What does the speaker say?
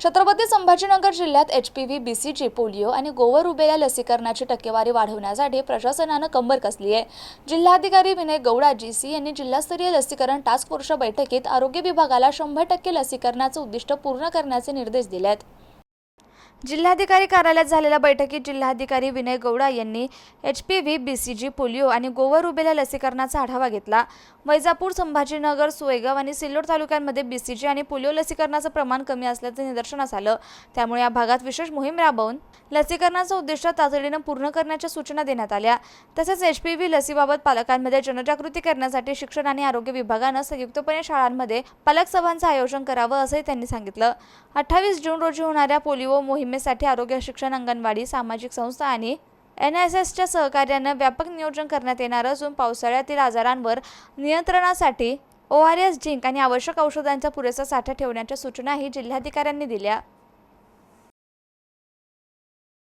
छत्रपती संभाजीनगर जिल्ह्यात HPV, BCG, polio आणि गोवर रुबेला लसीकरणाची टक्केवारी वाढवण्यासाठी प्रशासनानं कंबर कसली आहे। जिल्हाधिकारी विनय गौडा GC यांनी जिल्हास्तरीय लसीकरण टास्क फोर्सच्या बैठकीत आरोग्य विभागाला 100% लसीकरणाचे उद्दिष्ट पूर्ण करण्याचे निर्देश दिले आहेत। जिल्हाधिकारी कार्यालयात झालेल्या बैठकीत जिल्हाधिकारी विनय गौडा यांनी HPV, BCG, पोलिओ आणि गोवर रुबेला लसीकरणाचा आढावा घेतला। वैजापूर, संभाजीनगर, सोयगाव आणि सिल्लोड तालुक्यांमध्ये BCG आणि पोलिओ लसीकरणाचं प्रमाण कमी असल्याचं निदर्शनास आलं। त्यामुळे या भागात विशेष मोहीम राबवून लसीकरणाचं उद्दिष्ट तातडीनं पूर्ण करण्याच्या सूचना देण्यात आल्या। तसेच HPV लसीबाबत पालकांमध्ये जनजागृती करण्यासाठी शिक्षण आणि आरोग्य विभागानं संयुक्तपणे शाळांमध्ये पालक सभांचं आयोजन करावं असंही त्यांनी सांगितलं। 28 जून रोजी होणाऱ्या पोलिओ मोहिमेसाठी आरोग्य, शिक्षण, अंगणवाडी, सामाजिक संस्था आणि NSSच्या सहकार्यानं व्यापक नियोजन करण्यात येणार असून पावसाळ्यातील आजारांवर नियंत्रणासाठी ORS, झिंक आणि आवश्यक औषधांचा पुरेसा साठा ठेवण्याच्या सूचनाही जिल्हाधिकाऱ्यांनी दिल्या।